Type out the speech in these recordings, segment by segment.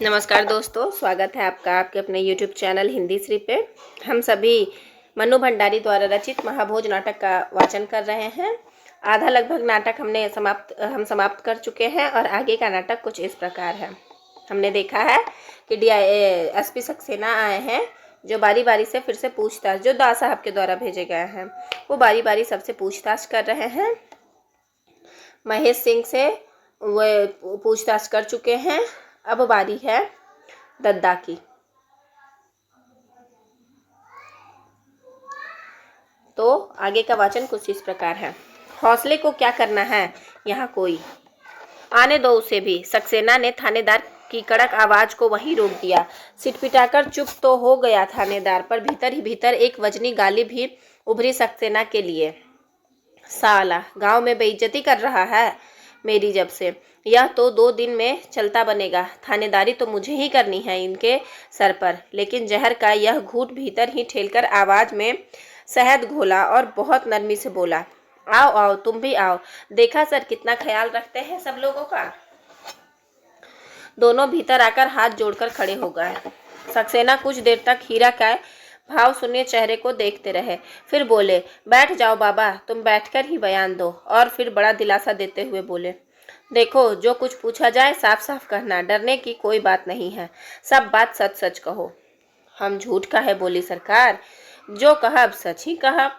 नमस्कार दोस्तों, स्वागत है आपका आपके अपने YouTube चैनल हिंदी श्री पे। हम सभी मनु भंडारी द्वारा रचित महाभोज नाटक का वाचन कर रहे हैं। आधा लगभग नाटक हम समाप्त कर चुके हैं और आगे का नाटक कुछ इस प्रकार है। हमने देखा है कि SP सक्सेना आए हैं, जो बारी बारी से फिर से पूछताछ, जो दास साहब के द्वारा भेजे गए हैं, वो बारी बारी सबसे पूछताछ कर रहे हैं। महेश सिंह से वो पूछताछ कर चुके हैं। अब बारी है दद्दा की। तो आगे का वाचन कुछ इस प्रकार है। हौसले को क्या करना है यहाँ कोई, आने दो उसे भी। सक्सेना ने थानेदार की कड़क आवाज को वहीं रोक दिया। सिटपिटाकर चुप तो हो गया थानेदार, पर भीतर ही भीतर एक वजनी गाली भी उभरी सक्सेना के लिए। साला गांव में बेइज्जती कर रहा है मेरी, जब से यह तो 2 दिन में चलता बनेगा। थानेदारी तो मुझे ही करनी है इनके सर पर। लेकिन जहर का यह घूंट भीतर ही ठेलकर आवाज में शहद घोला और बहुत नरमी से बोला, आओ आओ तुम भी आओ। देखा सर कितना ख्याल रखते हैं सब लोगों का। दोनों भीतर आकर हाथ जोड़कर खड़े हो गए। सक्सेना कुछ देर तक हीरा का भाव शून्य चेहरे को देखते रहे, फिर बोले, बैठ जाओ बाबा, तुम बैठकर ही बयान दो। और फिर बड़ा दिलासा देते हुए बोले, देखो जो कुछ पूछा जाए साफ साफ कहना, डरने की कोई बात नहीं है। सब बात सच सच कहो। हम झूठ का है बोली सरकार, जो कहा अब सच ही कहा।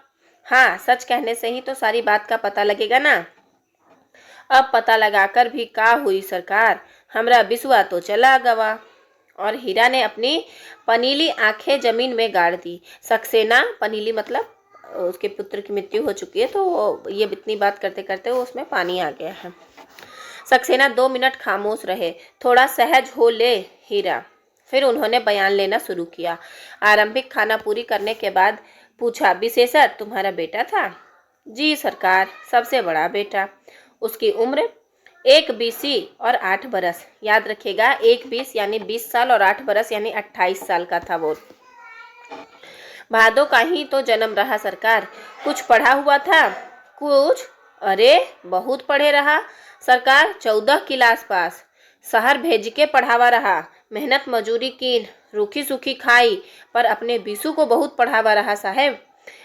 हाँ, सच कहने से ही तो सारी बात का पता लगेगा ना। अब पता लगाकर भी का हुई सरकार, हमरा बिसुआ तो चला गवा। और हीरा ने अपनी पनीली आंखें जमीन में गाड़ दी। सक्सेना, पनीली मतलब उसके पुत्र की मृत्यु हो चुकी है, तो ये इतनी बात करते करते वो उसमें पानी आ गया है। सक्सेना 2 मिनट खामोश रहे, थोड़ा सहज हो ले हीरा। फिर उन्होंने बयान लेना शुरू किया। आरंभिक खाना पूरी करने के बाद पूछा, विशेषर तुम्हारा बेटा था? जी सरकार, सबसे बड़ा बेटा। उसकी उम्र 1 BC और 8 बरस। याद रखिएगा, 1 20 यानी 20 साल और 8 बरस यानी 28 साल का था वो। भादो का ही तो जन्म रहा सरकार। कुछ पढ़ा हुआ था? कुछ? अरे बहुत पढ़े रहा सरकार, 14 क्लास पास। शहर भेज के पढ़ावा रहा, मेहनत मजूरी की, रूखी सूखी खाई, पर अपने बीसू को बहुत पढ़ावा रहा साहेब।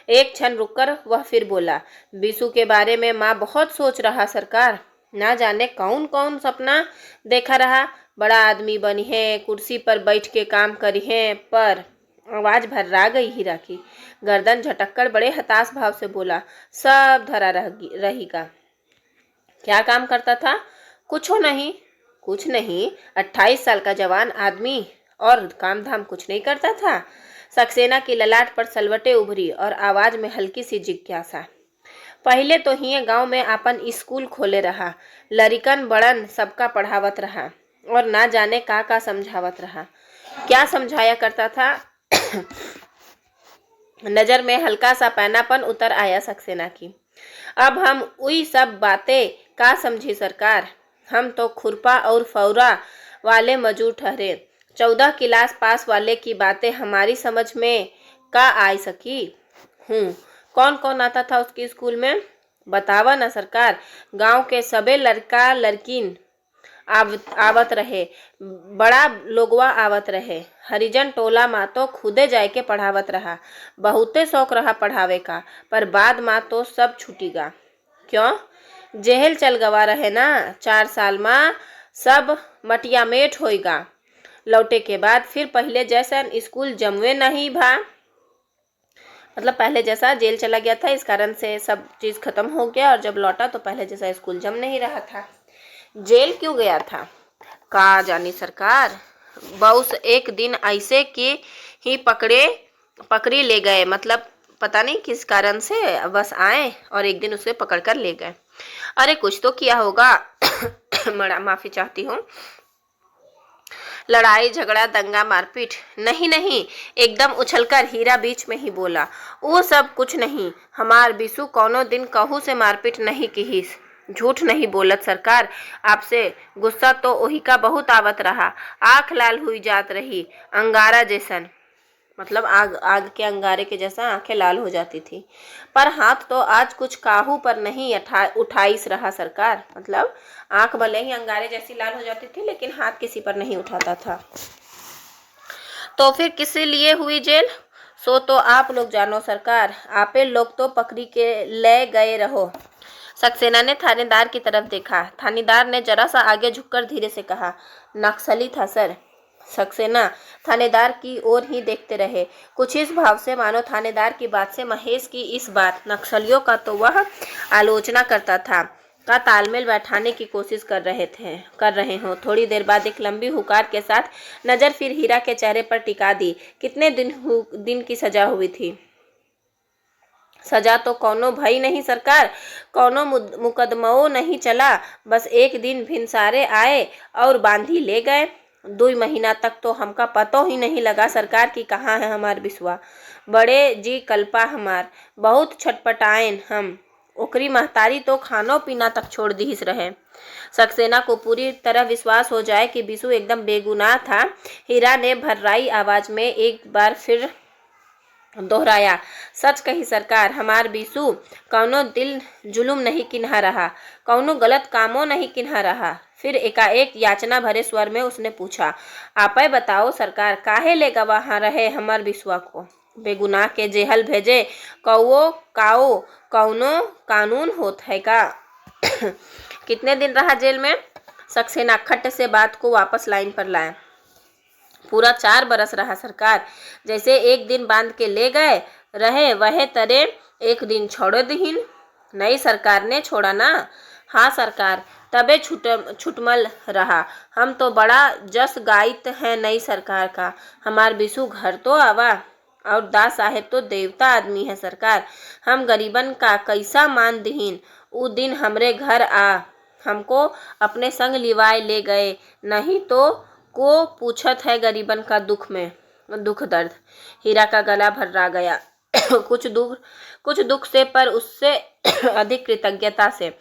एक क्षण रुककर वह फिर बोला, बीसू के बारे में माँ बहुत सोच रहा सरकार। ना जाने कौन कौन सपना देखा रहा, बड़ा आदमी बनी है, कुर्सी पर बैठ के काम करी है। पर आवाज भर्रा गई हीरा की। गर्दन झटककर बड़े हताश भाव से बोला, सब धरा रहेगा। क्या काम करता था? कुछ नहीं। कुछ नहीं? 28 साल का जवान आदमी और काम धाम कुछ नहीं करता था? सक्सेना की ललाट पर सलवटें उभरी और आवाज में हल्की सी जिज्ञासा। पहले तो हिये गांव में अपन स्कूल खोले रहा, लरिकन बड़न सबका पढ़ावत रहा और ना जाने का समझावत रहा। क्या समझाया करता था? नजर में हल्का सा पैनापन उतर आया सक्सेना की। अब हम उई सब बातें का समझी सरकार, हम तो खुरपा और फौरा वाले मजूर ठहरे। 14 क्लास पास वाले की बातें हमारी समझ में का आ सकी। कौन कौन आता था उसकी स्कूल में? बतावा ना सरकार। गांव के सबे लड़का लड़किन आवत रहे, बड़ा लोगवा आवत रहे। हरिजन टोला माँ तो खुदे जाए के पढ़ावत रहा। बहुते शौक रहा पढ़ावे का, पर बाद माँ तो सब छूटीगा। क्यों? जेल चल गवा रहे ना 4 साल माँ, सब मटिया मेट होएगा। लौटे के बाद फिर पहले जैसा स्कूल जमवे नहीं भा। मतलब पहले जैसा जेल चला गया था, इस कारण से सब चीज़ खत्म हो गया, और जब लौटा तो पहले जैसा स्कूल जम नहीं रहा था। जेल क्यों गया था? का जानी सरकार, बॉस एक दिन ऐसे कि ही पकड़ी ले गए। मतलब पता नहीं किस कारण से, बस आए और एक दिन उसे पकड़ कर ले गए। अरे कुछ तो किया होगा। बड़ा माफी चाहती हूँ। लड़ाई झगड़ा दंगा मारपीट? नहीं नहीं, एकदम उछलकर हीरा बीच में ही बोला, वो सब कुछ नहीं। हमार बिसु कौनो दिन कहू से मारपीट नहीं की। झूठ नहीं बोलत सरकार, आपसे गुस्सा तो ओही का बहुत आवत रहा। आँख लाल हुई जात रही, अंगारा जैसन। मतलब आग आग के अंगारे के जैसा आंखें लाल हो जाती थी। पर हाथ तो आज कुछ काहू पर नहीं उठाइस रहा सरकार। मतलब आंख भले ही अंगारे जैसी लाल हो जाती थी, लेकिन हाथ किसी पर नहीं उठाता था। तो फिर किस लिए हुई जेल? सो तो आप लोग जानो सरकार, आपे लोग तो पकड़ी के ले गए रहो। सक्सेना ने थानेदार की तरफ देखा। थानेदार ने जरा सा आगे झुककर धीरे से कहा, नक्सली था सर। सक्सेना थानेदार की ओर ही देखते रहे, कुछ इस भाव से मानो थानेदार की बात से महेश की इस बात नक्सलियों का तो वह आलोचना करता था का तालमेल बैठाने की कोशिश कर रहे हो। थोड़ी देर बाद एक लंबी हुकार के साथ नजर फिर हीरा के चेहरे पर टिका दी। कितने दिन की सजा हुई थी? सजा तो कौनो भई नहीं सरकार, कौनो मुकदमो नहीं चला, बस एक दिन भिनसारे आए और बांधी ले गए। 2 महीना तक तो हमका पतो ही नहीं लगा सरकार की कहाँ है हमार बिस्वा। बड़े जी कल्पा हमार, बहुत छटपटाएन हम। ओकरी महतारी तो खानो पीना तक छोड़ दीस रहे। सक्सेना को पूरी तरह विश्वास हो जाए कि बिशु एकदम बेगुनाह था, हीरा ने भर्राई आवाज में एक बार फिर दोहराया, सच कही सरकार, हमार बिशु कौनो दिल जुलुम नहीं किन्हा रहा, कौनो गलत कामों नहीं किन्हा रहा। फिर एकाएक याचना भरे स्वर में उसने पूछा, आपे बताओ सरकार, काहे ले गवाह रहे हमार बिशुआ को? बेगुनाह के जेहल भेजे कौनो कानून होत है का? कितने दिन रहा जेल में? सक्सेना खट से बात को वापस लाइन पर लाए। पूरा 4 बरस रहा सरकार। जैसे एक दिन बांध के ले गए रहे, वह तरे एक दिन छोड़ दीन। नई सरकार ने छोड़ा ना? हाँ सरकार, तबे छुटमल रहा। हम तो बड़ा जस गाइत है नई सरकार का। हमार बिशु घर तो आवा, और दास साहेब तो देवता आदमी है सरकार। हम गरीबन का कैसा मान दीन। उ दिन हमरे घर आ हमको अपने संग लिवाए ले गए, नहीं तो को पूछत है गरीबन का दुख दर्द। हीरा का गला भर्रा गया। कुछ दुख से, पर उससे अधिक कृतज्ञता से।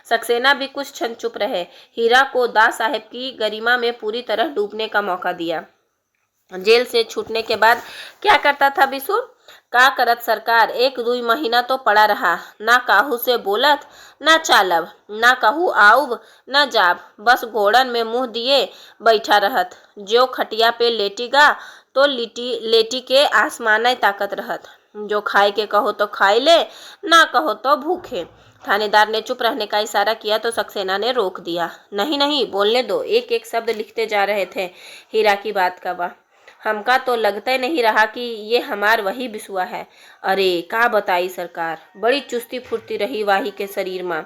सक्सेना भी कुछ क्षण चुप रहे। हीरा को दास साहेब की गरिमा में पूरी तरह डूबने का मौका दिया। जेल से छूटने के बाद क्या करता था बिशु? का करत सरकार, 1-2 महीना तो पड़ा रहा, ना काहू से बोलत, ना चालब, ना कहू आउब, ना जाब, बस घोड़न में मुंह दिए बैठा रहत। जो खटिया पे लेटीगा तो लेटी के आसमाने ताकत रहत। जो खाए के कहो तो खाई ले, ना कहो तो भूखे। थानेदार ने चुप रहने का इशारा किया तो सक्सेना ने रोक दिया। नहीं, बोलने दो। एक एक शब्द लिखते जा रहे थे। हीरा की बात का वाह, हमका तो लगता नहीं रहा कि ये हमार वही बिसुआ है। अरे का बताई सरकार, बड़ी चुस्ती फुर्ती रही वाही के शरीर में,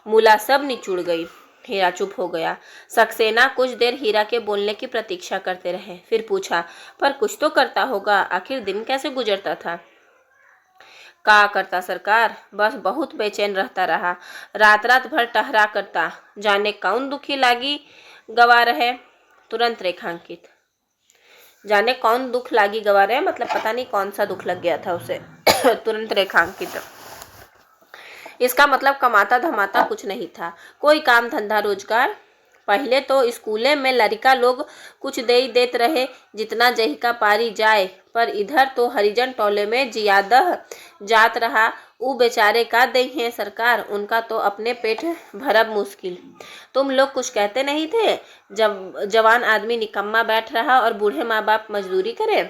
मूला सब निचुड़ गई। हीरा चुप हो गया। सक्सेना कुछ देर हीरा के बोलने की प्रतीक्षा करते रहे, फिर पूछा, पर कुछ तो करता होगा, आखिर दिन कैसे गुजरता था? का करता सरकार, बस बहुत बेचैन रहता रहा, रात भर टहरा करता, जाने कौन दुखी लागी गवा रहे। तुरंत रेखांकित, जाने कौन दुख लागी गवा रहे, मतलब पता नहीं कौन सा दुख लग गया था उसे। तुरंत रेखांकित, इसका मतलब कमाता धमाता कुछ नहीं था, कोई काम धंधा रोजगार। पहले तो स्कूले में लड़का लोग कुछ दे देत रहे, जितना जहिका पारी जाए, पर इधर तो हरिजन टोले में जियादा जात रहा। उ बेचारे का दे हैं सरकार, उनका तो अपने पेट भरब मुश्किल। तुम लोग कुछ कहते नहीं थे जब जवान आदमी निकम्मा बैठ रहा और बूढ़े माँ बाप मजदूरी करे?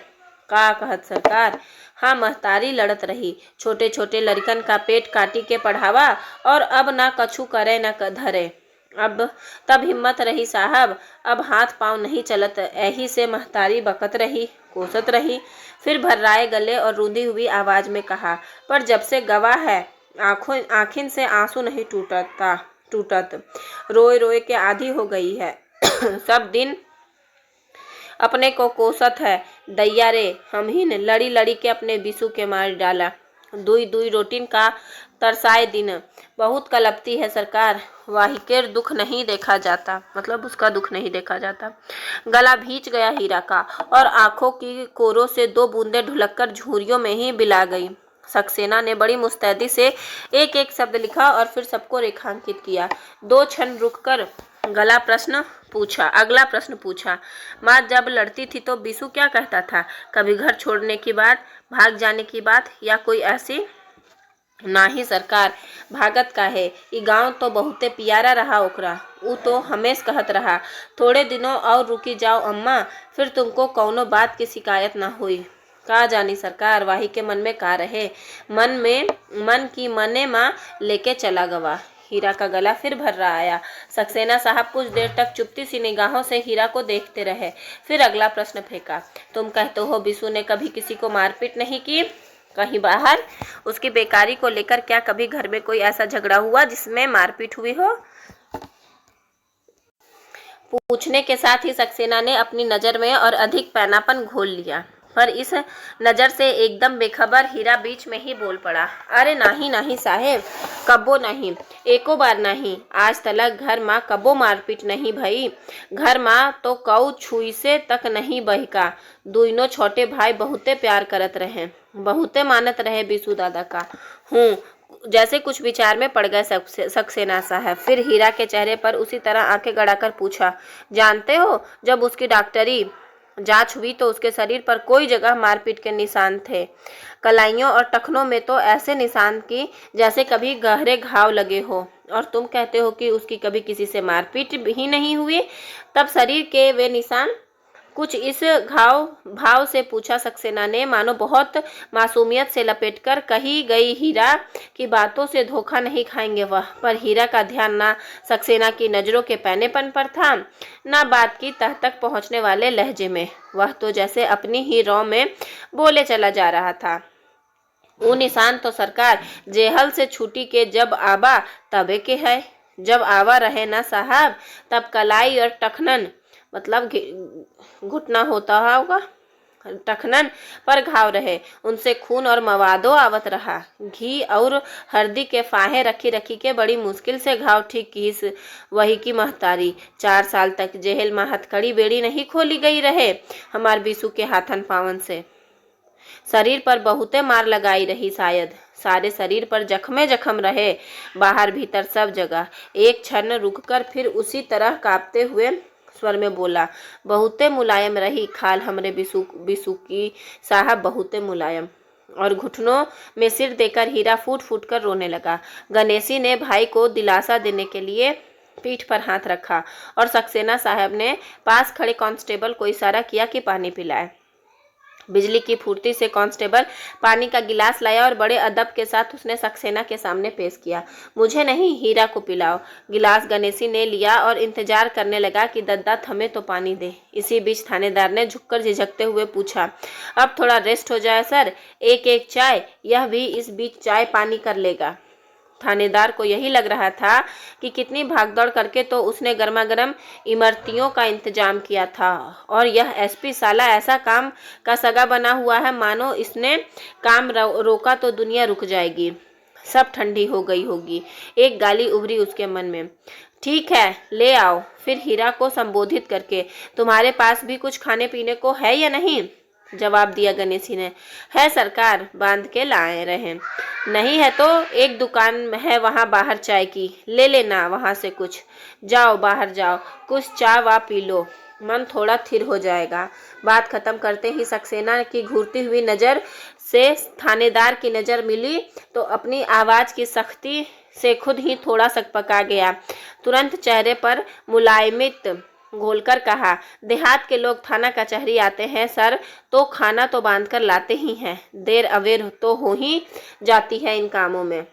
का कहत सरकार, हाँ महतारी लड़त रही, छोटे छोटे लड़कन का पेट काटी के पढ़ावा, और अब ना कछु करे ना धरे। अब तब हिम्मत रही साहब, अब हाथ पांव नहीं चलत, यही से महतारी बकत रही, कोसत रही। फिर भर्राए गले और रूंधी हुई आवाज में कहा, पर जब से गवाह है आँखिन से आंसू नहीं टूटत, रोए रोए के आधी हो गई है। सब दिन अपने को कोसत है, दैया रे हमहिन लड़ी लड़ी के अपने बिशु के मार डाला। दुई रोटिन का तरसाए दिन, बहुत कलपती है सरकार, वाहिकेर दुख नहीं देखा जाता, मतलब उसका दुख नहीं देखा जाता। गला भींच गया हीरा का, और आंखों की कोरों से 2 बूंदें ढुलककर झुर्रियों में ही बिला गई। सक्सेना ने बड़ी मुस्तैदी से एक एक शब्द लिखा और फिर सबको रेखांकित किया। 2 क्षण रुककर अगला प्रश्न पूछा। माँ जब लड़ती थी तो बिशु क्या कहता था? कभी घर छोड़ने की बात, भाग जाने की बात या कोई ऐसी? नाही सरकार, भागत का है। ई गांव तो बहुते प्यारा रहा ओकरा। ऊ तो हमेश कहत रहा, थोड़े दिनों और रुकी जाओ अम्मा, फिर तुमको कौनो बात की शिकायत ना हुई। का जानी सरकार, वाही के मन में का रहे। मन की मने माँ लेके चला गवा। हीरा का गला फिर भर रहा आया। सक्सेना साहब कुछ देर तक चुपती सी निगाहों से हीरा को देखते रहे। फिर अगला प्रश्न फेंका। तुम कहते हो बिशु ने कभी किसी को मारपीट नहीं की? कहीं बाहर उसकी बेकारी को लेकर क्या कभी घर में कोई ऐसा झगड़ा हुआ जिसमें मारपीट हुई हो? पूछने के साथ ही सक्सेना ने अपनी नजर में और अधिक पैनापन घोल लिया, पर इस नजर से एकदम बेखबर हीरा बीच में ही बोल पड़ा। अरे नहीं नहीं साहेब, कब्बो नहीं, एको बार नहीं। आज तलक घर माँ कब्बो मारपीट नहीं भई। घर माँ तो कऊ छुई से तक नहीं बहिका। दुइनो छोटे भाई बहुते प्यार करत रहे, बहुते मानत रहे बिशु दादा का। हूँ जैसे कुछ विचार में पड़ गए सक्सेना साहब। फिर हीरा के चेहरे पर उसी तरह आंखें गड़ाकर पूछा, जानते हो जब उसकी डॉक्टरी जांच हुई तो उसके शरीर पर कोई जगह मारपीट के निशान थे। कलाइयों और टखनों में तो ऐसे निशान की जैसे कभी गहरे घाव लगे हो। और तुम कहते हो कि उसकी कभी किसी से मारपीट ही नहीं हुई? तब शरीर के वे निशान? कुछ इस भाव से पूछा सक्सेना ने, मानो बहुत मासूमियत से लपेटकर कही गई हीरा की बातों से धोखा नहीं खाएंगे वह। पर हीरा का ध्यान ना सक्सेना की नजरों के पैनेपन पर था, ना बात की तह तक पहुंचने वाले लहजे में। वह तो जैसे अपनी ही रौ में बोले चला जा रहा था। वो निशान तो सरकार जेहल से छुट्टी के जब आबा तबे के है। जब आवा रहे ना साहब, तब कलाई और टखनन मतलब घुटना होता होगा, टखनन पर घाव रहे, उनसे खून और मवादो आवत रहा। घी और हल्दी के फाहे रखी रखी के बड़ी मुश्किल से घाव ठीक की वही की महतारी। 4 साल तक जेल में हथकड़ी बेड़ी नहीं खोली गई रहे हमार बिशु के हाथन पावन से। शरीर पर बहुते मार लगाई रही शायद। सारे शरीर पर जख्मे जख्म रहे, बाहर भीतर सब जगह। एक क्षण रुककर फिर उसी तरह कांपते हुए स्वर में बोला, बहुते मुलायम रही खाल हमरे बिशु की साहब, बहुते मुलायम। और घुटनों में सिर देकर हीरा फूट फूट कर रोने लगा। गणेशी ने भाई को दिलासा देने के लिए पीठ पर हाथ रखा और सक्सेना साहब ने पास खड़े कांस्टेबल को इशारा किया कि पानी पिलाए। बिजली की फुर्ती से कांस्टेबल पानी का गिलास लाया और बड़े अदब के साथ उसने सक्सेना के सामने पेश किया। मुझे नहीं, हीरा को पिलाओ। गिलास गणेशी ने लिया और इंतजार करने लगा कि दद्दा थमे तो पानी दे। इसी बीच थानेदार ने झुककर झिझकते हुए पूछा, अब थोड़ा रेस्ट हो जाए सर, एक चाय। यह भी इस बीच चाय पानी कर लेगा। थानेदार को यही लग रहा था कि कितनी भागदौड़ करके तो उसने गर्मा गर्म इमरतियों का इंतजाम किया था, और यह एसपी साला ऐसा काम का सगा बना हुआ है मानो इसने काम रोका तो दुनिया रुक जाएगी, सब ठंडी हो गई होगी। एक गाली उभरी उसके मन में। ठीक है, ले आओ। फिर हीरा को संबोधित करके, तुम्हारे पास भी कुछ खाने पीने को है या नहीं? जवाब दिया गणेशी ने, है सरकार, बांध के लाए रहे। नहीं है तो एक दुकान है वहाँ बाहर चाय की, ले लेना वहाँ से कुछ। जाओ बाहर जाओ, कुछ चाय वा पी लो, मन थोड़ा थिर हो जाएगा। बात खत्म करते ही सक्सेना की घूरती हुई नज़र से थानेदार की नज़र मिली तो अपनी आवाज़ की सख्ती से खुद ही थोड़ा सकपका गया। तुरंत चेहरे पर मुलायमित घोलकर कहा, देहात के लोग थाना कचहरी आते हैं सर तो खाना तो बांध कर लाते ही हैं, देर अवेर तो हो ही जाती है इन कामों में।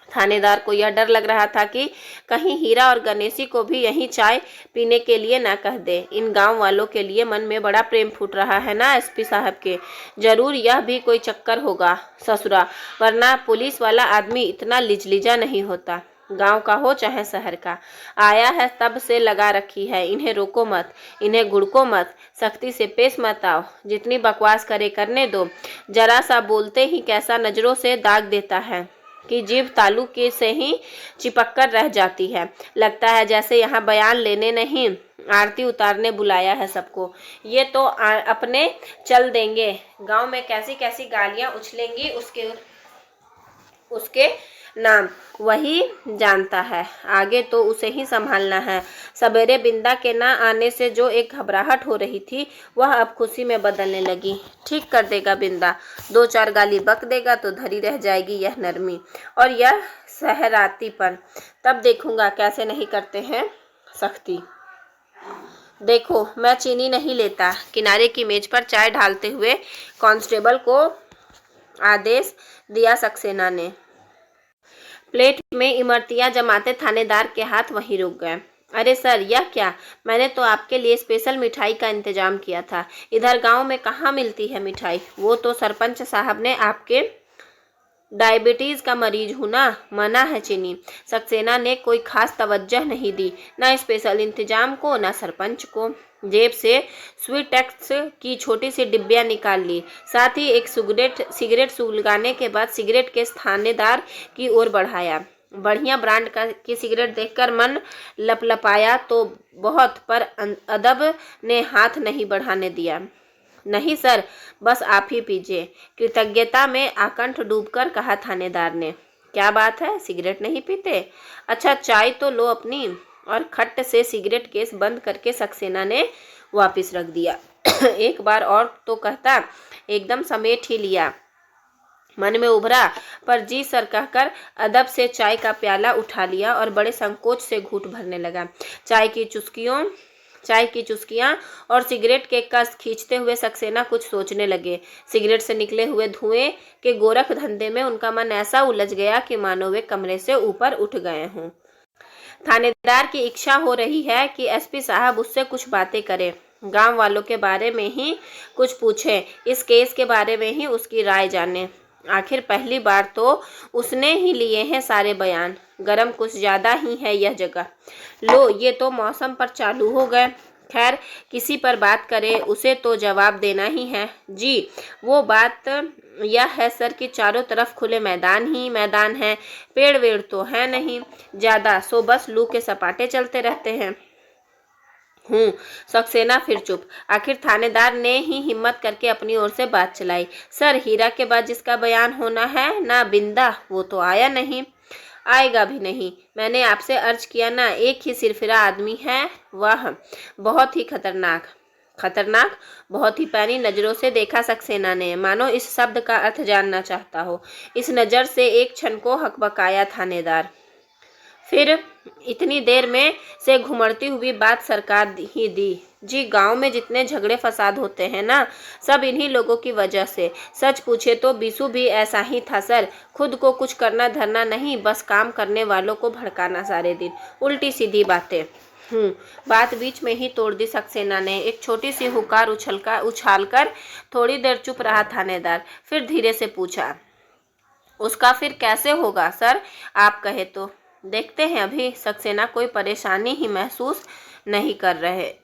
थानेदार को यह डर लग रहा था कि कहीं हीरा और गणेशी को भी यहीं चाय पीने के लिए ना कह दे। इन गांव वालों के लिए मन में बड़ा प्रेम फूट रहा है ना एसपी साहब के। जरूर यह भी कोई चक्कर होगा ससुरा, वरना पुलिस वाला आदमी इतना लिजलिजा नहीं होता। गांव का हो चाहे शहर का, आया है तब से लगा रखी है। इन्हें रोको मत, इन्हें गुड़को मत, सख्ती से पेश मत आओ। जितनी बकवास करे करने दो। जरा सा बोलते ही कैसा नजरों से दाग देता है कि जीभ तालू के से ही चिपक कर रह जाती है। लगता है जैसे यहाँ बयान लेने नहीं, आरती उतारने बुलाया है सबको। ये तो अपने चल देंगे, गांव में कैसी कैसी गालियां उछलेंगी उसके नाम वही जानता है, आगे तो उसे ही संभालना है। सवेरे बिंदा के ना आने से जो एक घबराहट हो रही थी वह अब खुशी में बदलने लगी। ठीक कर देगा बिंदा, 2-4 गाली बक देगा तो धरी रह जाएगी यह नरमी और यह सहरातीपन। तब देखूंगा कैसे नहीं करते हैं सख्ती। देखो मैं चीनी नहीं लेता, किनारे की मेज पर चाय ढालते हुए कांस्टेबल को आदेश दिया सक्सेना ने। प्लेट में इमरतियां जमाते थानेदार के हाथ वहीं रुक गए। अरे सर, यह क्या? मैंने तो आपके लिए स्पेशल मिठाई का इंतजाम किया था। इधर गांव में कहाँ मिलती है मिठाई? वो तो सरपंच साहब ने आपके डायबिटीज का मरीज हूं ना, मना है चीनी। सक्सेना ने कोई खास तवज्जो नहीं दी, ना स्पेशल इंतजाम को ना सरपंच को। जेब से स्वीटेक्स की छोटी सी डिब्बियां निकाल ली, साथ ही एक सिगरेट सुलगाने के बाद सिगरेट के थानेदार की ओर बढ़ाया। बढ़िया ब्रांड की सिगरेट देखकर मन लपलपाया तो बहुत, पर अदब ने हाथ नहीं बढ़ाने दिया। नहीं सर, बस आप ही पीजिए, कृतज्ञता में आकंठ डूबकर कहा थानेदार ने। क्या बात है, सिगरेट नहीं पीते? अच्छा चाय तो लो अपनी। और खट्ट से सिगरेट केस बंद करके सक्सेना ने वापस रख दिया। एक बार और तो कहता, एकदम समेट ही लिया, मन में उभरा, पर जी सर कहकर अदब से चाय का प्याला उठा लिया और बड़े संकोच से घूंट भरने लगा। चाय की चुस्कियां और सिगरेट के कस खींचते हुए सक्सेना कुछ सोचने लगे। सिगरेट से निकले हुए धुएं के गोरख धंधे में उनका मन ऐसा उलझ गया कि मानो वे कमरे से ऊपर उठ गए हों। थानेदार की इच्छा हो रही है कि एसपी साहब उससे कुछ बातें करें, गांव वालों के बारे में ही कुछ पूछें, इस केस के बारे में ही उसकी राय जाने। आखिर पहली बार तो उसने ही लिए हैं सारे बयान। गरम कुछ ज़्यादा ही है यह जगह। लो, ये तो मौसम पर चालू हो गए। खैर, किसी पर बात करे उसे तो जवाब देना ही है। जी, वो बात यह है सर कि चारों तरफ खुले मैदान ही मैदान है, पेड़ वेड़ तो है नहीं ज़्यादा, सो बस लू के सपाटे चलते रहते हैं। सक्सेना फिर चुप। आखिर थानेदार ने ही हिम्मत करके अपनी ओर से बात चलाई। सर, हीरा के बाद जिसका बयान होना है ना, बिंदा, वो तो आया नहीं, आएगा भी नहीं। मैंने आपसे अर्ज किया ना, एक ही सिरफिरा आदमी है, वह बहुत ही खतरनाक। खतरनाक? बहुत ही पैनी नजरों से देखा सक्सेना ने, मानो इस शब्द का अर्थ जानना चाहता हो। इस नज़र से एक क्षण को हकबकाया थानेदार, फिर इतनी देर में से घुमड़ती हुई बात सरकार ही दी। जी, गांव में जितने झगड़े फसाद होते हैं ना, सब इन्हीं लोगों की वजह से। सच पूछे तो बीसू भी ऐसा ही था सर, खुद को कुछ करना धरना नहीं, बस काम करने वालों को भड़काना सारे दिन, उल्टी सीधी बातें। बात बीच में ही तोड़ दी सक्सेना ने। एक छोटी सी हुकार उछालकर थोड़ी देर चुप रहा थानेदार, फिर धीरे से पूछा, उसका फिर कैसे होगा सर, आप कहे तो देखते हैं। अभी सक्सेना कोई परेशानी ही महसूस नहीं कर रहे।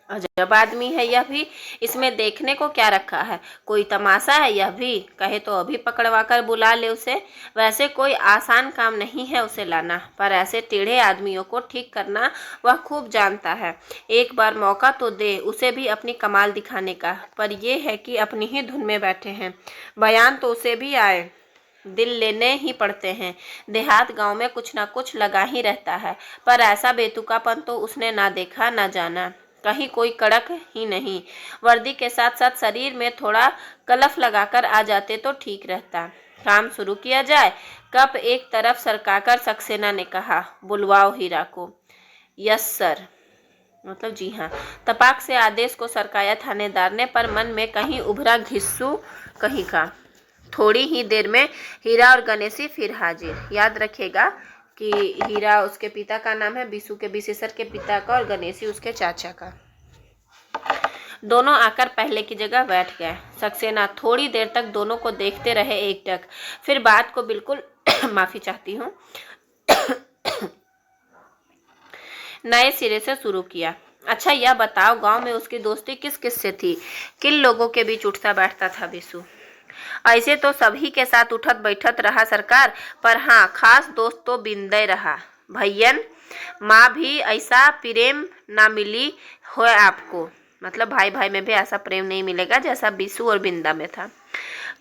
अजब आदमी है यह भी, इसमें देखने को क्या रखा है? कोई तमाशा है यह भी? कहे तो अभी पकड़वा कर बुला ले उसे। वैसे कोई आसान काम नहीं है उसे लाना, पर ऐसे टेढ़े आदमियों को ठीक करना वह खूब जानता है। एक बार मौका तो दे उसे भी अपनी कमाल दिखाने का। पर यह है कि अपनी ही धुन में बैठे हैं, बयान तो उसे भी आए, दिल लेने ही पड़ते हैं। देहात गांव में कुछ ना कुछ लगा ही रहता है, पर ऐसा बेतुकापन तो उसने ना देखा ना जाना। कहीं कोई कड़क ही नहीं, वर्दी के साथ साथ शरीर में थोड़ा कलफ लगाकर आ जाते तो ठीक रहता। काम शुरू किया जाए। कप एक तरफ सरकाकर सक्सेना ने कहा, बुलवाओ हीरा को। यस सर, मतलब जी हाँ। तपाक से आदेश को सरकाया थानेदार ने, पर मन में कहीं उभरा घिस्सू कहीं का। थोड़ी ही देर में हीरा और गणेशी फिर हाजिर। याद रखेगा कि हीरा उसके पिता का नाम है, बीसू के बीसेसर के पिता का, और गणेशी उसके चाचा का। दोनों आकर पहले की जगह बैठ गए। सक्सेना थोड़ी देर तक दोनों को देखते रहे एकटक, फिर बात को बिल्कुल माफी चाहती हूँ नए सिरे से शुरू किया। अच्छा यह बताओ, गांव में उसकी दोस्ती किस किस से थी? किन लोगों के बीच उठता बैठता था बीसू? ऐसे तो सभी के साथ उठत बैठत रहा सरकार, पर हाँ, खास दोस्त तो बिंदे रहा। भैयन माँ भी ऐसा प्रेम ना मिली हो आपको, मतलब भाई भाई में भी ऐसा प्रेम नहीं मिलेगा जैसा बीसू और बिंदा में था।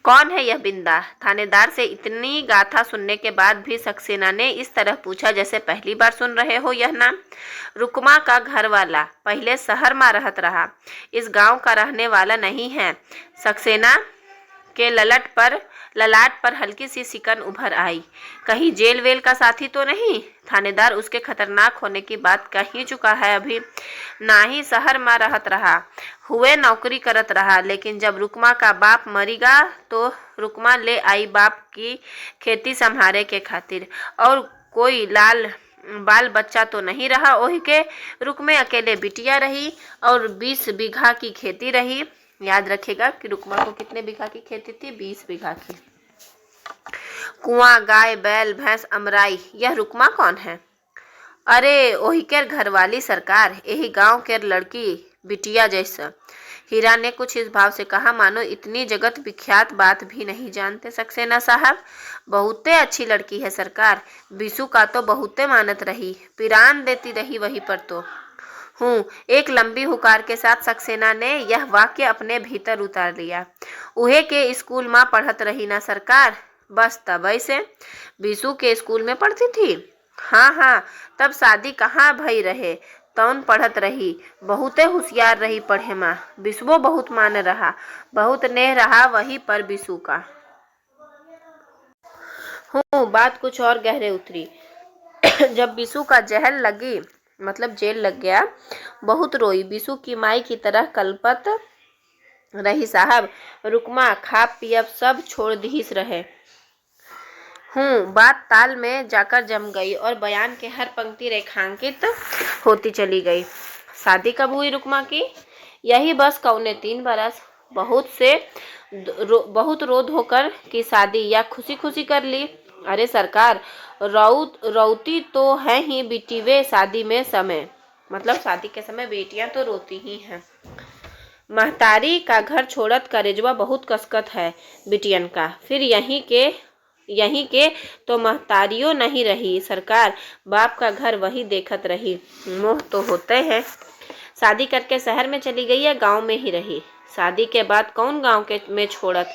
कौन है यह बिंदा? थानेदार से इतनी गाथा सुनने के बाद भी सक्सेना ने इस तरह पूछा जैसे पहली बार सुन रहे हो यह नाम। रुकमा का घर वाला, पहले शहर में रहत रहा, इस गांव का रहने वाला नहीं है। सक्सेना के ललाट पर हल्की सी सिकन उभर आई। कहीं जेल वेल का साथी तो नहीं? थानेदार उसके खतरनाक होने की बात कह ही चुका है अभी। ना ही शहर में रहत रहा, हुए नौकरी करत रहा, लेकिन जब रुकमा का बाप मरीगा तो रुकमा ले आई बाप की खेती संभाले के खातिर, और कोई बाल बच्चा तो नहीं रहा ओही के। रुकमे अकेले बिटिया रही और 20 बीघा की खेती रही। याद रखेगा कि रुकमा को कितने बीघा की खेती थी? 20 बीघा की। कुआं, गाय, बैल, भैंस, अमराई, यह रुकमा कौन है? अरे ओही केर घरवाली सरकार, यही गांव केर लड़की बिटिया जैसा। हीरा ने कुछ इस भाव से कहा मानो इतनी जगत विख्यात बात भी नहीं जानते सक्सेना साहब। बहुते अच्छी लड़की है सरकार, बिसु का तो बहुते मानत रही, पिरान देती रही वही पर तो हूँ। एक लंबी हुकार के साथ सक्सेना ने यह वाक्य अपने भीतर उतार लिया। उहे के स्कूल में पढ़त रही ना सरकार? बस तब से बिसु के स्कूल में पढ़ती थी? हाँ, तब शादी कहाँ भई रहे, तौन पढ़त रही, बहुते होशियार रही पढ़े माँ। बिसुओ बहुत मान रहा, बहुत नेह रहा वही पर बिसु का। बात कुछ और गहरे उतरी। जब बिसु का जहल लगी, मतलब जेल लग गया, बहुत रोई। बिसु की माई की तरह कल्पत रही साहब। रुकमा खा पियब सब छोड़ दीस रहे। बात ताल में जाकर जम गई और बयान के हर पंक्ति रेखांकित होती चली गई। शादी कब हुई रुकमा की? यही बस कौने 3 बरस। बहुत रोध होकर की शादी या खुशी खुशी कर ली? अरे सरकार, रोती तो है ही बेटीवे शादी में समय, मतलब शादी के समय बेटियां तो रोती ही हैं। महतारी का घर छोड़त करेजवा बहुत कसकत है बिटियन का। फिर यहीं के तो महतारियों नहीं रही सरकार, बाप का घर वही देखत रही। मोह तो होते हैं। शादी करके शहर में चली गई या गांव में ही रही? शादी के बाद कौन गांव के में छोड़त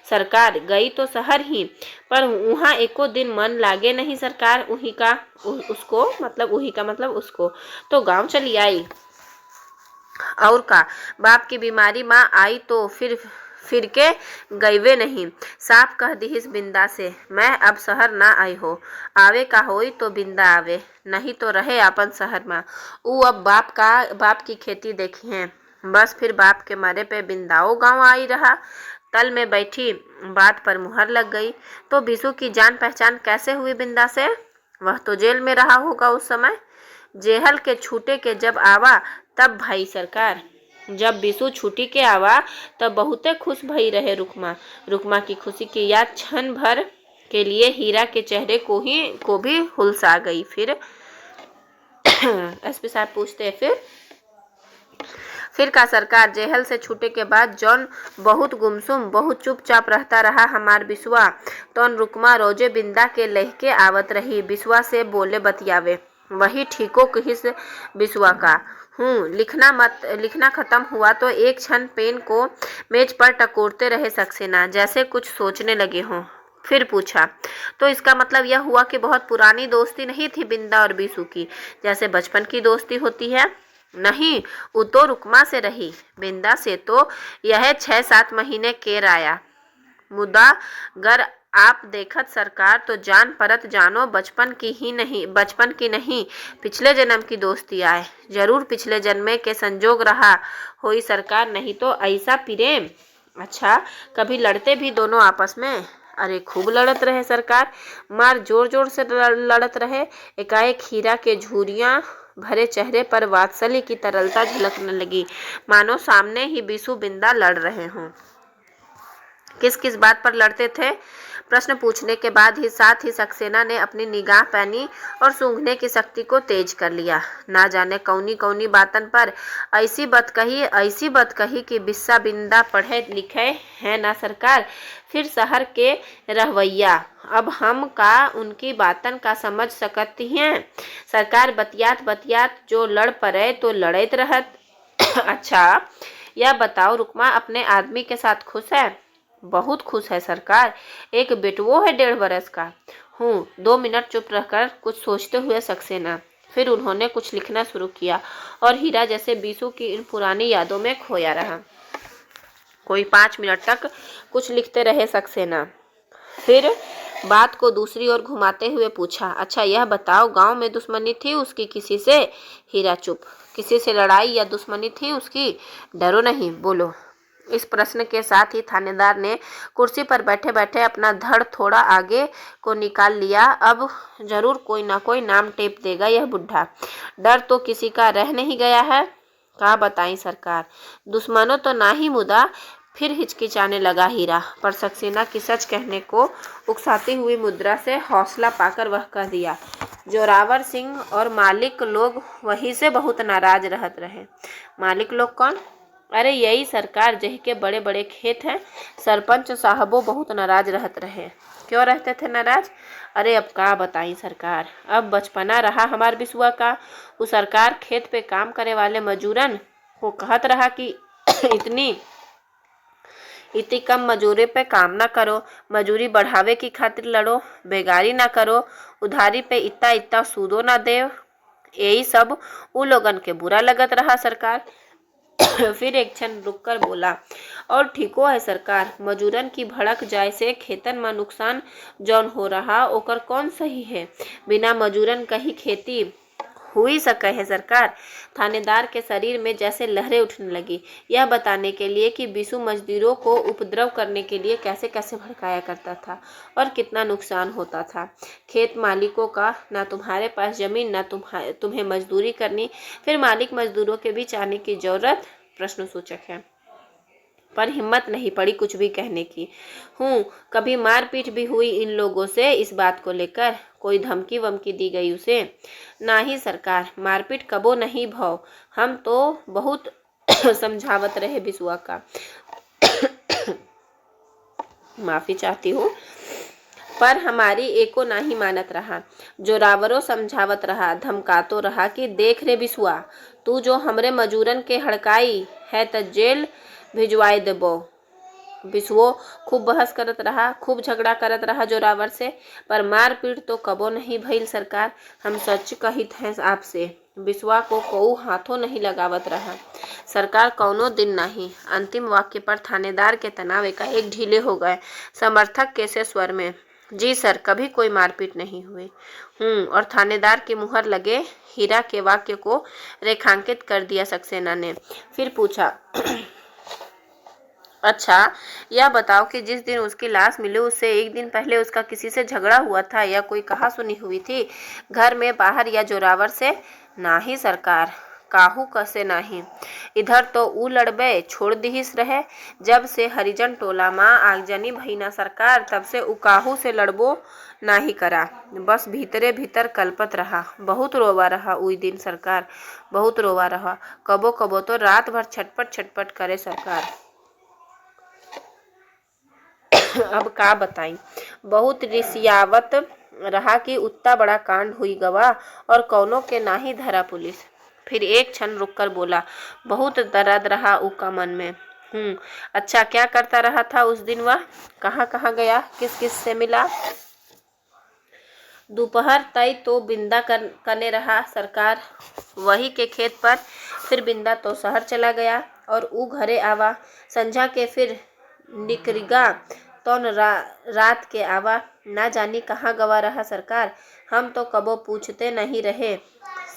सरकार, गई तो शहर ही, पर वहाँ एको दिन मन लागे नहीं सरकार। उही का मतलब उसको तो गांव चली आई। और का बाप की बीमारी माँ आई तो फिर के गईवे नहीं। साफ कह दीहिस बिंदा से, मैं अब शहर ना आई हो, आवे का होई तो बिंदा आवे, नहीं तो रहे अपन शहर में। ऊ अब बाप की खेती देखी है, बस फिर बाप के मरे पे बिंदाओ गांव आई रहा। तल में बैठी बात पर मुहर लग गई। तो बिसु की जान पहचान कैसे हुई बिंदा से? वह तो जेल में रहा होगा उस समय। जेहल के छूटे के जब आवा तब भाई सरकार। जब बिसु छुट्टी के आवा तब बहुते खुश भई रहे रुकमा की खुशी की याद क्षण भर के लिए हीरा के चेहरे को भी हुलसा गई। फिर एसपी साहब पूछते हैं, फिर का सरकार? जेहल से छूटे के बाद जौन बहुत गुमसुम, बहुत चुपचाप रहता रहा हमार बिसुआ, तौन रुकमा रोजे बिंदा के लहके आवत रही, बिसुआ से बोले बतियावे। वही ठीको कहिस बिसुआ का। लिखना खत्म हुआ तो एक क्षण पेन को मेज पर टकोरते रहे सक्सेना, जैसे कुछ सोचने लगे हों। फिर पूछा, तो इसका मतलब यह हुआ कि बहुत पुरानी दोस्ती नहीं थी बिंदा और बिसु की, जैसे बचपन की दोस्ती होती है? नहीं, वो तो रुकमा से रही, बिंदा से तो यह 6-7 महीने केर आया। मुद्दा गर आप देखत सरकार तो जान परत जानो बचपन की नहीं पिछले जन्म की दोस्ती आए। जरूर पिछले जन्मे के संजोग रहा होई सरकार, नहीं तो ऐसा प्रेम। अच्छा, कभी लड़ते भी दोनों आपस में? अरे खूब लड़त रहे सरकार, मार जोर जोर से लड़त रहे। एकाएक हीरा के झुर्रियां भरे चेहरे पर वात्सल्य की तरलता झलकने लगी, मानो सामने ही बिसु बिंदा लड़ रहे हों। किस किस बात पर लड़ते थे? प्रश्न पूछने के बाद ही साथ ही सक्सेना ने अपनी निगाह पैनी और सूंघने की शक्ति को तेज कर लिया। ना जाने कौनी बातन पर ऐसी बत कही कि बिस्सा बिंदा पढ़े लिखे हैं ना सरकार। फिर शहर के रहवैया, अब हम का उनकी बातन का समझ सकती हैं सरकार। बतियात जो लड़ पड़े तो लड़त रहत। अच्छा, यह बताओ रुकमा अपने आदमी के साथ खुश है? बहुत खुश है सरकार। एक बेटवो है 1.5 बरस का। हूँ। 2 मिनट चुप रहकर कुछ सोचते हुए सक्सेना। फिर उन्होंने कुछ लिखना शुरू किया और हीरा जैसे बीसू की इन पुरानी यादों में खोया रहा। कोई 5 मिनट तक कुछ लिखते रहे सक्सेना। फिर बात को दूसरी ओर घुमाते हुए पूछा, अच्छा यह बताओ, गांव में दुश्मनी थी उसकी किसी से? हीरा चुप। किसी से लड़ाई या दुश्मनी थी उसकी? डरो नहीं, बोलो। इस प्रश्न के साथ ही थानेदार ने कुर्सी पर बैठे बैठे अपना धड़ थोड़ा आगे को निकाल लिया। अब जरूर कोई ना कोई नाम टेप देगा यह बुढ़ा। डर तो किसी का रह नहीं गया है। क्या बताई सरकार, दुश्मनों तो ना ही मुदा। फिर हिचकिचाने लगा हीरा, पर सक्सेना की सच कहने को उकसाती हुई मुद्रा से हौसला पाकर वह कह दिया, जोरावर सिंह और मालिक लोग वहीं से बहुत नाराज रहत रहे। मालिक लोग कौन? अरे यही सरकार, जही के बड़े बड़े खेत हैं। सरपंच साहबो बहुत नाराज रहत रहे। क्यों रहते थे नाराज? अरे अब का बताई सरकार, अब बचपना रहा हमार बिसुआ का। वो सरकार खेत पे काम करे वाले मजूरन को कहत रहा कि इतनी कम मजूरी पे काम ना करो, मजूरी बढ़ावे की खातिर लड़ो, बेगारी ना करो, उधारी पे इतना इतना सूदो ना दे। यही सब उ लोगन के बुरा लगत रहा सरकार। फिर एक क्षण रुककर बोला, और ठीको है सरकार, मजूरन की भड़क जाए से खेतन में नुकसान जौन हो रहा ओकर कौन सही है? बिना मजूरन कहीं खेती हुई सके है सरकार। थानेदार के शरीर में जैसे लहरें उठने लगी, यह बताने के लिए कि बिशु मजदूरों को उपद्रव करने के लिए कैसे कैसे भड़काया करता था और कितना नुकसान होता था। खेत मालिकों का, ना तुम्हारे पास जमीन, ना तुम्हें मजदूरी करनी, फिर मालिक मजदूरों के बीच आने की जरूरत प्रश्नसूचक है। पर हिम्मत नहीं पड़ी कुछ भी कहने की। कभी मारपीट भी हुई इन लोगों से इस बात को लेकर? कोई धमकी वमकी दी गई उसे? ना ही सरकार, मारपीट कबो नहीं भव। हम तो बहुत समझावत रहे बिसुआ का। माफी चाहती हूँ, पर हमारी एको नाही मानत रहा। जोरावरों समझावत रहा, धमकातो रहा कि देख रे बिसुआ, तू जो हमरे मजूरन के हड़काई है त जेल भिजवाई देबो। बिसुओ खूब बहस करत रहा, खूब झगड़ा करत रहा जोरावर से, पर मार पीट तो कबो नहीं भइल सरकार। हम सच कहित हैं आपसे, बिसुआ को कोऊ हाथों नहीं लगावत रहा सरकार, कौनो दिन नहीं। अंतिम वाक्य पर थानेदार के तनाव एकाएक ढीले हो गए। समर्थक कैसे स्वर में, जी सर, कभी कोई मारपीट नहीं हुई। और थानेदार की मुहर लगे हीरा के वाक्य को रेखांकित कर दिया सक्सेना ने। फिर पूछा, अच्छा यह बताओ कि जिस दिन उसकी लाश मिली उससे एक दिन पहले उसका किसी से झगड़ा हुआ था या कोई कहा सुनी हुई थी, घर में, बाहर या जोरावर से? नाही सरकार, काहू कसे नाही। इधर तो ऊ लड़बे छोड़ दिहिस रहे। जब से हरिजन टोला माँ आगजनी भईना सरकार, तब से ऊ काहू से लड़बो नाही करा। बस भीतरे भीतर कल्पत रहा। बहुत रोवा रहा उई दिन सरकार, बहुत रोवा रहा। कबो कबो तो रात भर छटपट छटपट करे सरकार। अब का बताई, बहुत रिसियावत रहा कि उतना बड़ा कांड हुई गवा और कौनों के ना ही धरा पुलिस। फिर एक क्षण रुककर बोला, बहुत दर्द रहा उका मन में। अच्छा क्या करता रहा था उस दिन वह? कहाँ कहाँ गया, किस किस से मिला? दोपहर तय तो बिंदा करने रहा सरकार, वही के खेत पर। फिर बिंदा तो शहर चला गया और ऊ घरे आवा। संझा के फिर निकरिगा तो रात के आवा। ना जानी कहाँ गवा रहा सरकार। हम तो कबो पूछते नहीं रहे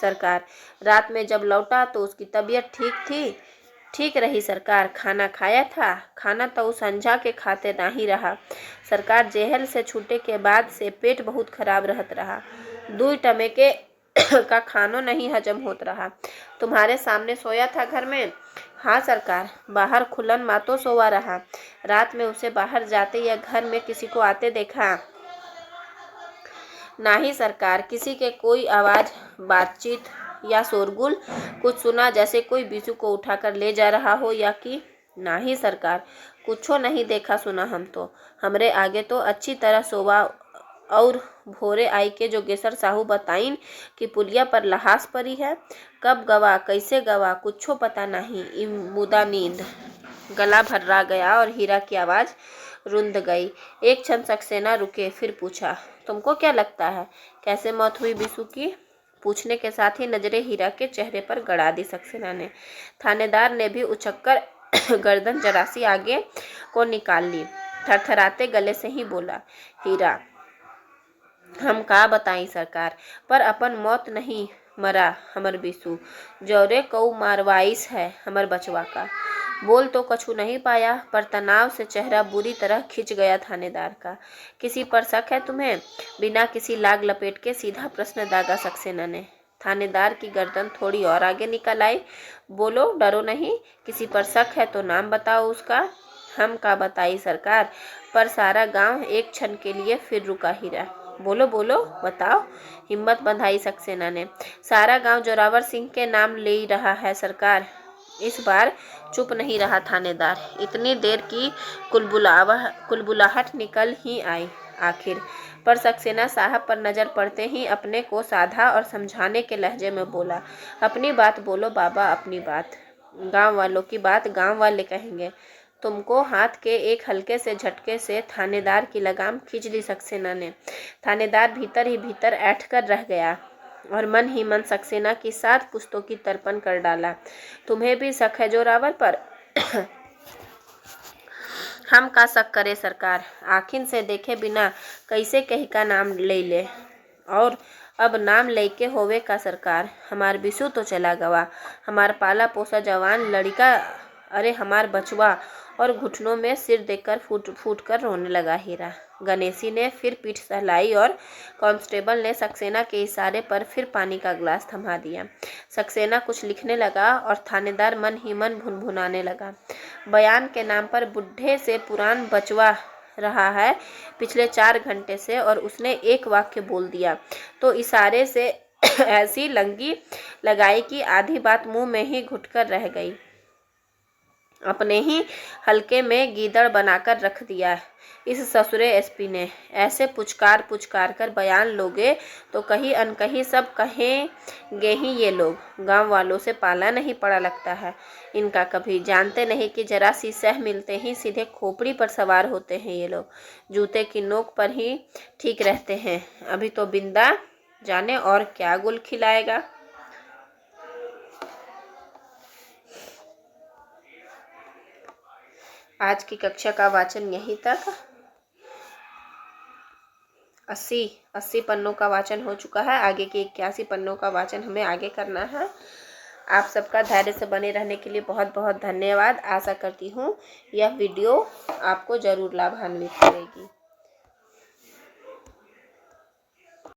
सरकार। रात में जब लौटा तो उसकी तबीयत ठीक रही सरकार। खाना खाया था? खाना तो संझा के खाते नहीं रहा सरकार। जेहल से छूटे के बाद से पेट बहुत खराब रहत रहा। 2 टमे के का खानो नहीं हजम होत रहा। तुम्हारे सामने सोया था घर में? हाँ सरकार, बाहर खुलन मातो सोवा रहा। रात में उसे बाहर जाते या घर में किसी को आते देखा? नहीं सरकार, किसी के कोई आवाज, बातचीत या शोरगुल कुछ सुना, जैसे कोई बिशु को उठाकर ले जा रहा हो या कि? नहीं सरकार, कुछो नहीं देखा सुना हम तो। हमरे आगे तो अच्छी तरह सोवा और भोरे आई के जोगेश्वर साहू बताइन कि पुलिया पर लहास पड़ी है। कब गवा, कैसे गवा, कुछो पता नहीं। मुदा नींद। गला भर्रा गया और हीरा की आवाज़ रुंध गई। एक क्षण सक्सेना रुके, फिर पूछा, तुमको क्या लगता है कैसे मौत हुई बिशु की? पूछने के साथ ही नजरें हीरा के चेहरे पर गड़ा दी सक्सेना ने। थानेदार ने भी उछक्कर गर्दन जरा सी आगे को निकाल ली। थरथराते गले से ही बोला, हीरा, हम का बताई सरकार, पर अपन मौत नहीं मरा हमर बिशु, जौरे कऊ मारवाइस है हमर बचवा का। बोल तो कछु नहीं पाया, पर तनाव से चेहरा बुरी तरह खिंच गया थानेदार का। किसी पर शक है तुम्हें? बिना किसी लाग लपेट के सीधा प्रश्न दागा सक्सेना ने। थानेदार की गर्दन थोड़ी और आगे निकल आई। बोलो, डरो नहीं, किसी पर शक है तो नाम बताओ उसका। हम का बताई सरकार, पर सारा गांव एक क्षण के लिए फिर रुका हीरा। बोलो बोलो, बताओ, हिम्मत बंधाई सक्सेना ने। सारा गांव जोरावर सिंह के नाम ले ही रहा है सरकार। इस बार चुप नहीं रहा थानेदार। इतनी देर की कुलबुलाहट निकल ही आई आखिर। पर सक्सेना साहब पर नजर पड़ते ही अपने को साधा और समझाने के लहजे में बोला, अपनी बात बोलो बाबा, अपनी बात। गांव वालों की बात गांव वाले कहेंगे। तुमको हाथ के एक हल्के से झटके से थानेदार की लगाम खींच ली सक्सेना ने। थानेदार भीतर ही भीतर ऐंठ कर रह गया और मन ही मन सक्सेना की 7 पुश्तों की तर्पण कर डाला। तुम्हें भी शक है जोरावर पर? हम का शक करे सरकार, आखिन से देखे बिना कैसे कही का नाम ले ले। और अब नाम लेके होवे का सरकार, हमार बिशु तो चला गवा, हमार पाला पोसा जवान लड़का, अरे हमार बचवा। और घुटनों में सिर देकर फूट फूट कर रोने लगा हीरा। गणेशी ने फिर पीठ सहलाई और कांस्टेबल ने सक्सेना के इशारे पर फिर पानी का गिलास थमा दिया। सक्सेना कुछ लिखने लगा और थानेदार मन ही मन भुनभुनाने लगा। बयान के नाम पर बुढ़े से पुरान बचवा रहा है पिछले 4 घंटे से, और उसने एक वाक्य बोल दिया तो इशारे से ऐसी लंगी लगाई कि आधी बात मुंह में ही घुटकर रह गई। अपने ही हल्के में गीदड़ बनाकर रख दिया इस ससुरे एसपी ने। ऐसे पुचकार पुचकार कर बयान लोगे तो कहीं अनकहीं सब कहेंगे ही ये लोग। गांव वालों से पाला नहीं पड़ा लगता है इनका कभी। जानते नहीं कि जरा सी सह मिलते ही सीधे खोपड़ी पर सवार होते हैं ये लोग। जूते की नोक पर ही ठीक रहते हैं। अभी तो बिंदा जाने और क्या गुल खिलाएगा। आज की कक्षा का वाचन यहीं तक। 80 पन्नों का वाचन हो चुका है। आगे के 81 पन्नों का वाचन हमें आगे करना है। आप सबका धैर्य से बने रहने के लिए बहुत बहुत धन्यवाद। आशा करती हूँ यह वीडियो आपको ज़रूर लाभान्वित करेगी।